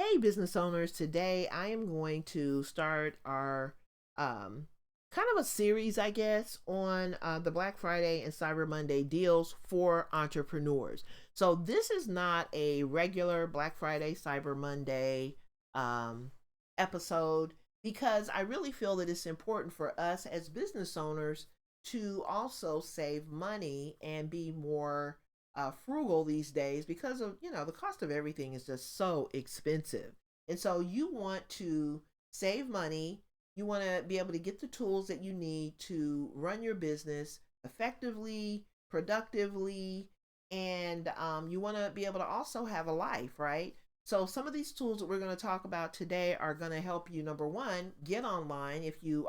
Hey, business owners. Today I am going to start our kind of a series, I guess, on the Black Friday and Cyber Monday deals for entrepreneurs. So, this is not a regular Black Friday, Cyber Monday um, episode because I really feel that it's important for us as business owners to also save money and be more frugal these days because of the cost of everything is just so expensive. And so you want to save money. You want to be able to get the tools that you need to run your business effectively, productively, and you want to be able to also have a life, right? So some of these tools that we're going to talk about today are going to help you, number one, get online. If you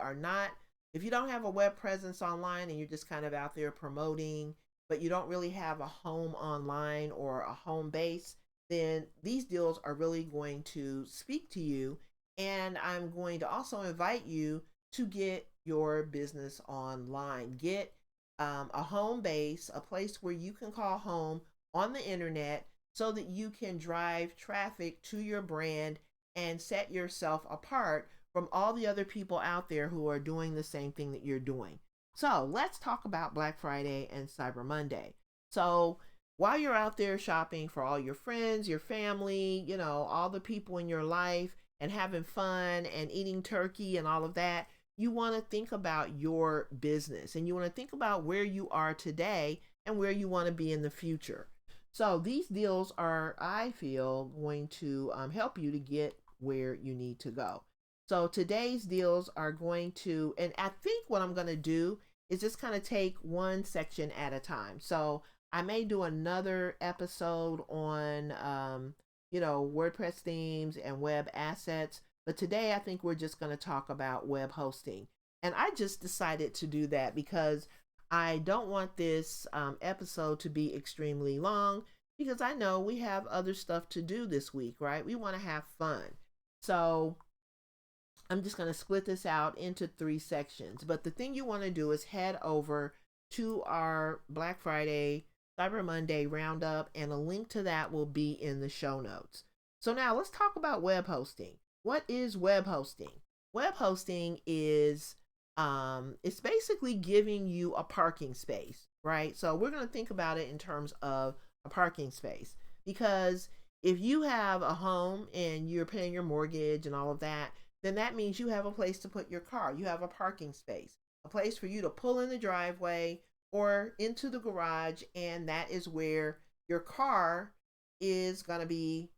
don't have a web presence online and you're just kind of out there promoting, but you don't really have a home online or a home base, then these deals are really going to speak to you. And I'm going to also invite you to get your business online. Get a home base, a place where you can call home on the internet so that you can drive traffic to your brand and set yourself apart from all the other people out there who are doing the same thing that you're doing. So let's talk about Black Friday and Cyber Monday. So while you're out there shopping for all your friends, your family, all the people in your life and having fun and eating turkey and all of that, you want to think about your business and you want to think about where you are today and where you want to be in the future. So these deals are, I feel, going to help you to get where you need to go. So today's deals are going to, and I think what I'm going to do is just kind of take one section at a time. So I may do another episode on, WordPress themes and web assets. But today I think we're just going to talk about web hosting. And I just decided to do that because I don't want this episode to be extremely long because I know we have other stuff to do this week, right? We want to have fun. So I'm just going to split this out into three sections. But the thing you want to do is head over to our Black Friday, Cyber Monday roundup, and a link to that will be in the show notes. So now let's talk about web hosting. What is web hosting? Web hosting is it's basically giving you a parking space, right? So we're going to think about it in terms of a parking space because if you have a home and you're paying your mortgage and all of that, then that means you have a place to put your car. You have a parking space, a place for you to pull in the driveway or into the garage, and that is where your car is going to be,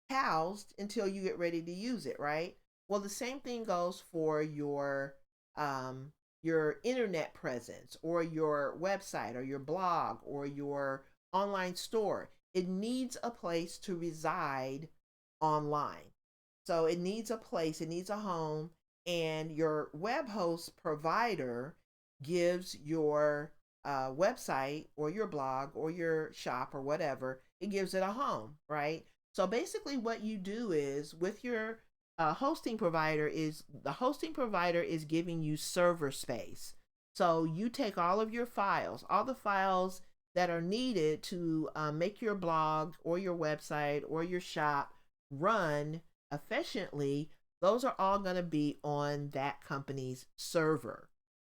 housed until you get ready to use it, right? Well, the same thing goes for your internet presence or your website or your blog or your online store. It needs a place to reside online. So it needs a place, it needs a home, and your web host provider gives your website or your blog or your shop or whatever, it gives it a home, right? So basically, what you do is with your hosting provider is the hosting provider is giving you server space. So you take all the files that are needed to make your blog or your website or your shop run efficiently, those are all going to be on that company's server.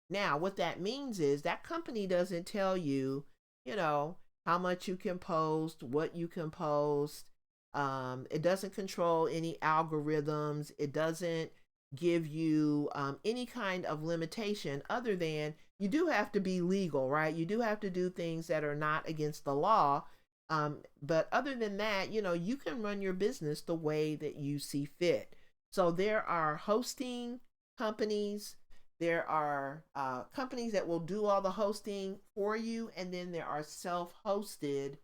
Now, what that means is that company doesn't tell you, how much you can post, what you can post. It doesn't control any algorithms. It doesn't give you any kind of limitation other than you do have to be legal, right? You do have to do things that are not against the law. But other than that, you can run your business the way that you see fit. So there are hosting companies, there are companies that will do all the hosting for you, and then there are self hosted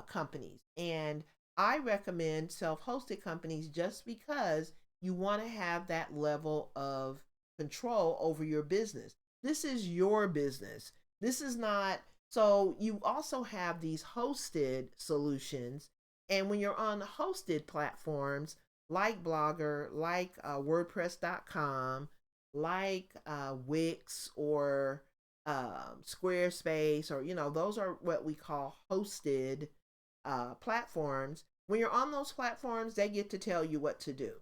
companies. And I recommend self hosted companies just because you want to have that level of control over your business. This is your business. This is not, so you also have these hosted solutions. And when you're on hosted platforms like Blogger, like WordPress.com, like Wix or Squarespace, or, those are what we call hosted platforms. When you're on those platforms, they get to tell you what to do.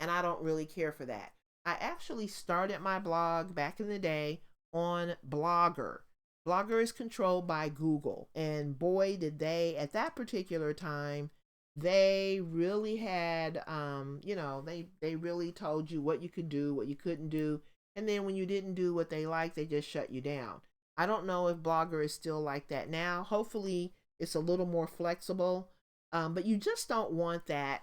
And I don't really care for that. I actually started my blog back in the day on Blogger. Blogger is controlled by Google. And boy, did they, at that particular time, they really had, they really told you what you could do, what you couldn't do. And then when you didn't do what they liked, they just shut you down. I don't know if Blogger is still like that now. Hopefully, it's a little more flexible. But you just don't want that.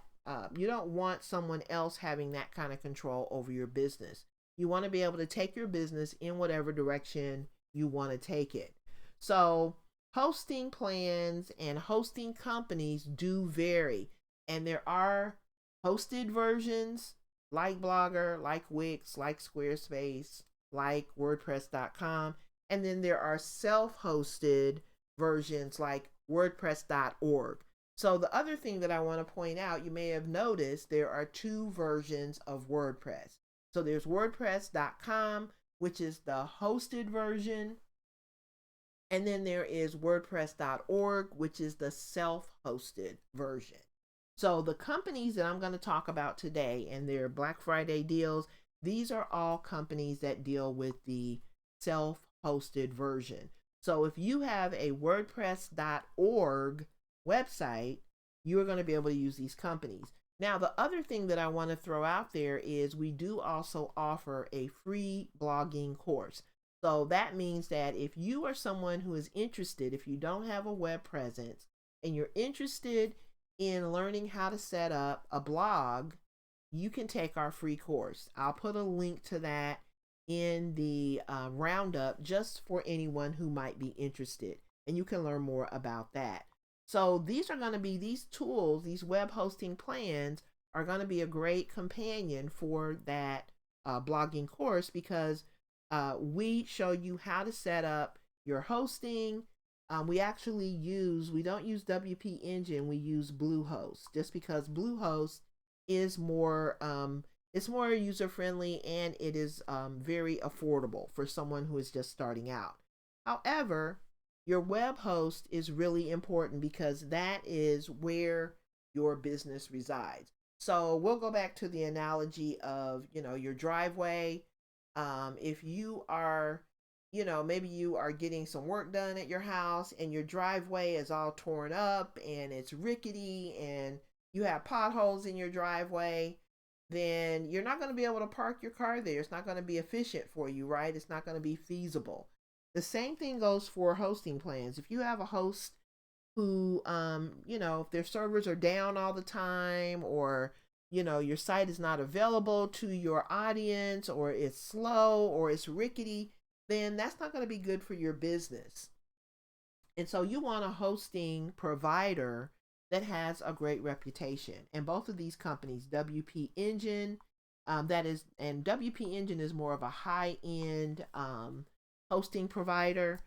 You don't want someone else having that kind of control over your business. You want to be able to take your business in whatever direction you want to take it. So, hosting plans and hosting companies do vary. And there are hosted versions like Blogger, like Wix, like Squarespace, like WordPress.com. And then there are self hosted versions like WordPress.org. So, the other thing that I want to point out, you may have noticed there are two versions of WordPress. So, there's WordPress.com, which is the hosted version. And then there is WordPress.org, which is the self hosted version. So, the companies that I'm going to talk about today and their Black Friday deals, these are all companies that deal with the self hosted version. So, if you have a WordPress.org website, you're going to be able to use these companies. Now, the other thing that I want to throw out there is we do also offer a free blogging course. So that means that if you are someone who is interested, if you don't have a web presence and you're interested in learning how to set up a blog, you can take our free course. I'll put a link to that in the roundup just for anyone who might be interested, and you can learn more about that. So these are going to be these tools, these web hosting plans are going to be a great companion for that blogging course, because we show you how to set up your hosting. We don't use WP Engine, we use Bluehost, just because Bluehost is more, it's more user friendly, and it is very affordable for someone who is just starting out. However, your web host is really important because that is where your business resides. So we'll go back to the analogy of, your driveway. If you are, maybe you are getting some work done at your house and your driveway is all torn up and it's rickety and you have potholes in your driveway, then you're not going to be able to park your car there. It's not going to be efficient for you, right? It's not going to be feasible. The same thing goes for hosting plans. If you have a host who, if their servers are down all the time, or, your site is not available to your audience, or it's slow, or it's rickety, then that's not going to be good for your business. And so you want a hosting provider that has a great reputation. And both of these companies, WP Engine, and WP Engine is more of a high-end hosting provider.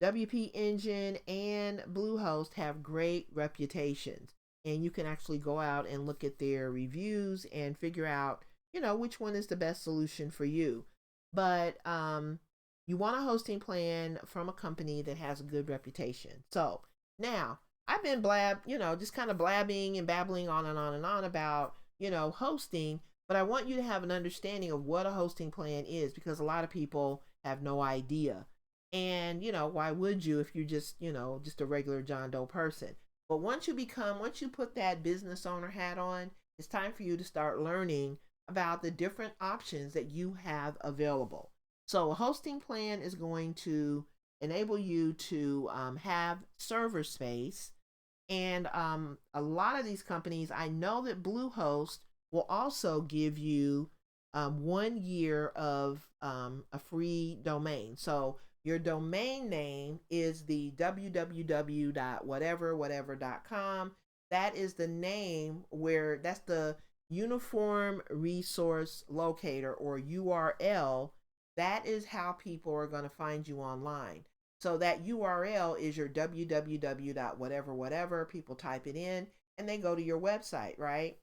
WP Engine and Bluehost have great reputations, and you can actually go out and look at their reviews and figure out, which one is the best solution for you. But you want a hosting plan from a company that has a good reputation. So now I've been just kind of blabbing and babbling on and on and on about, hosting, but I want you to have an understanding of what a hosting plan is, because a lot of people have no idea. And, why would you if you're just a regular John Doe person? But once you put that business owner hat on, it's time for you to start learning about the different options that you have available. So a hosting plan is going to enable you to have server space. And a lot of these companies, I know that Bluehost will also give you 1 year of a free domain. So your domain name is the www.whatever.com. That is the name that's the Uniform Resource Locator, or URL. That is how people are going to find you online. So that URL is your www.whatever. People type it in and they go to your website, right?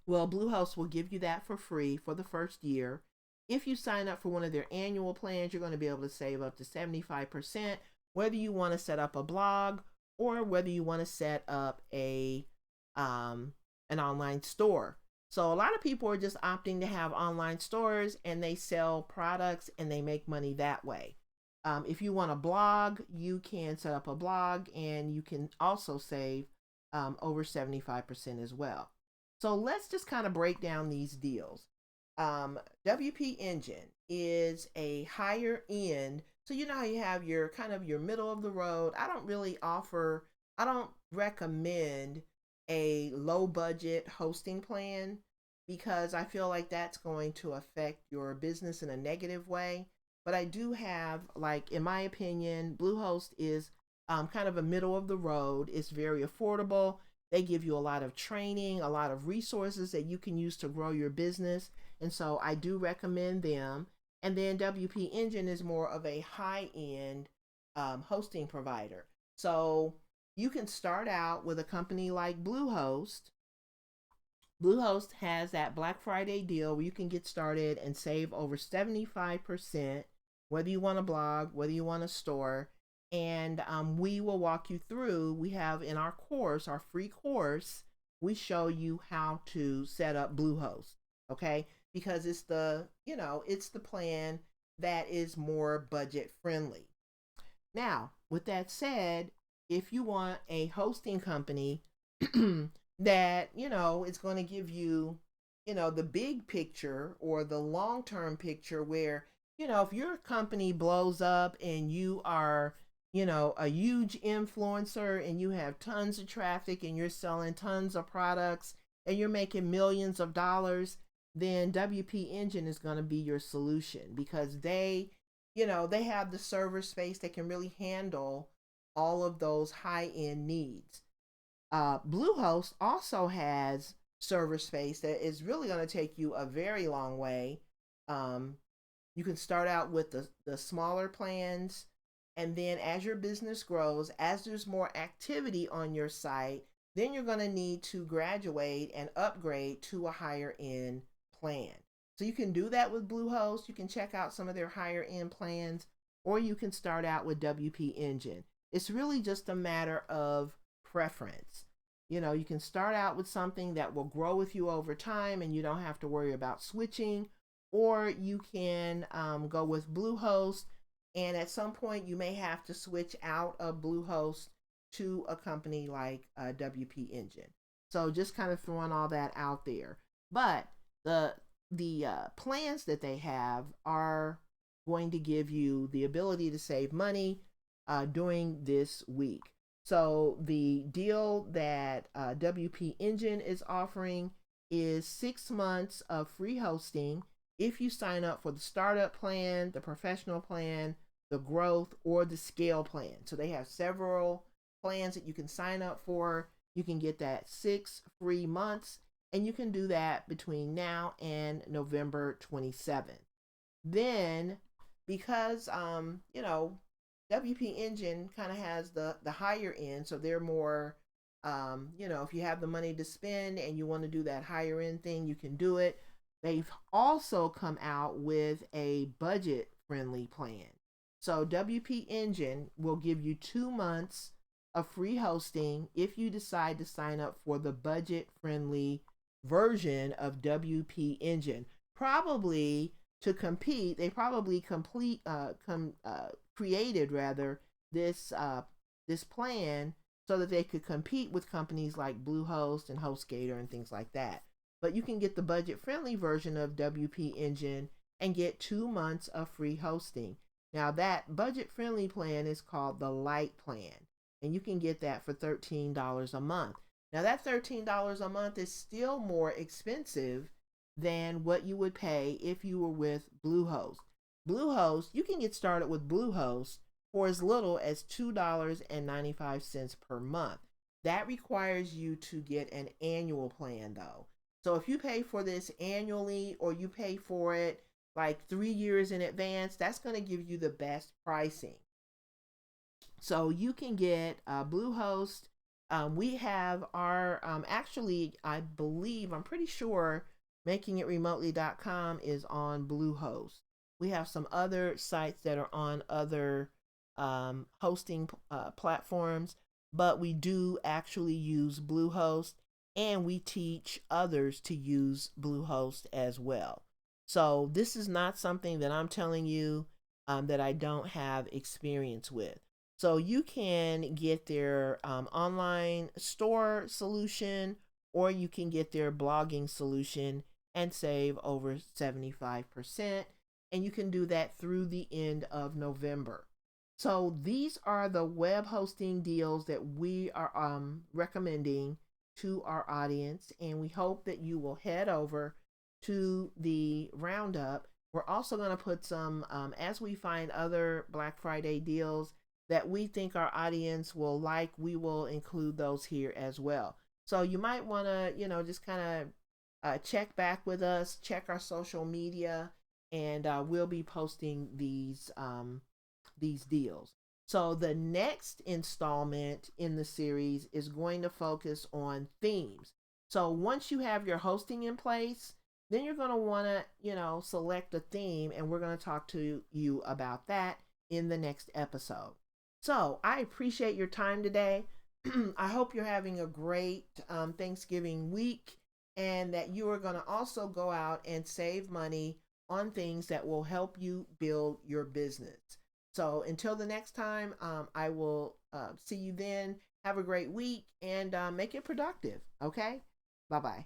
Well, Bluehost will give you that for free for the first year. If you sign up for one of their annual plans, you're going to be able to save up to 75%, whether you want to set up a blog or whether you want to set up a um, an online store. So a lot of people are just opting to have online stores and they sell products and they make money that way. If you want a blog, you can set up a blog and you can also save over 75% as well. So let's just kind of break down these deals. WP Engine is a higher end. So you know how you have your kind of your middle of the road. I don't recommend a low budget hosting plan because I feel like that's going to affect your business in a negative way. But I do have, like, in my opinion, Bluehost is kind of a middle of the road. It's very affordable. They give you a lot of training, a lot of resources that you can use to grow your business. And so I do recommend them. And then WP Engine is more of a high end hosting provider. So you can start out with a company like Bluehost. Bluehost has that Black Friday deal where you can get started and save over 75%, whether you want a blog, whether you want a store. And we will walk you through. We have in our course, our free course, we show you how to set up Bluehost. Okay, because it's it's the plan that is more budget friendly. Now, with that said, if you want a hosting company that, is going to give you, the big picture or the long term picture where, if your company blows up and you are, a huge influencer and you have tons of traffic and you're selling tons of products and you're making millions of dollars, then WP Engine is going to be your solution because they have the server space that can really handle all of those high end needs. Bluehost also has server space that is really going to take you a very long way. Um, you can start out with the smaller plans, and then as your business grows, as there's more activity on your site, then you're going to need to graduate and upgrade to a higher end plan. So you can do that with Bluehost. You can check out some of their higher end plans, or you can start out with WP Engine. It's really just a matter of preference. You can start out with something that will grow with you over time and you don't have to worry about switching, or you can go with Bluehost, and at some point you may have to switch out of Bluehost to a company like WP Engine. So just kind of throwing all that out there. But the plans that they have are going to give you the ability to save money during this week. So the deal that WP Engine is offering is 6 months of free hosting if you sign up for the startup plan, the professional plan, the growth, or the scale plan. So they have several plans that you can sign up for. You can get that 6 free months, and you can do that between now and November 27th. Then, because WP Engine kind of has the higher end, so they're more, if you have the money to spend and you want to do that higher end thing, you can do it. They've also come out with a budget friendly plan. So WP Engine will give you 2 months of free hosting if you decide to sign up for the budget friendly version of WP Engine. Probably to compete, they probably created rather this plan so that they could compete with companies like Bluehost and HostGator and things like that. But you can get the budget friendly version of WP Engine and get 2 months of free hosting. Now that budget friendly plan is called the Light plan, and you can get that for $13 a month. Now that $13 a month is still more expensive than what you would pay if you were with Bluehost. Bluehost, you can get started with Bluehost for as little as $2.95 per month. That requires you to get an annual plan though. So if you pay for this annually or you pay for it like 3 years in advance, that's going to give you the best pricing. So you can get Bluehost. We have our, actually, I'm pretty sure makingitremotely.com is on Bluehost. We have some other sites that are on other hosting platforms, but we do actually use Bluehost. and we teach others to use Bluehost as well. So this is not something that I'm telling you that I don't have experience with. So you can get their online store solution, or you can get their blogging solution and save over 75%. And you can do that through the end of November. So these are the web hosting deals that we are recommending to our audience, and we hope that you will head over to the roundup. We're also going to put some, as we find other Black Friday deals that we think our audience will like, we will include those here as well. So you might want to, just kind of check back with us, check our social media, and we'll be posting these deals. So the next installment in the series is going to focus on themes. So once you have your hosting in place, then you're going to want to, select a theme, and we're going to talk to you about that in the next episode. So I appreciate your time today. I hope you're having a great Thanksgiving week, and that you are going to also go out and save money on things that will help you build your business. So until the next time, I will see you then. Have a great week, and make it productive. Okay? Bye bye.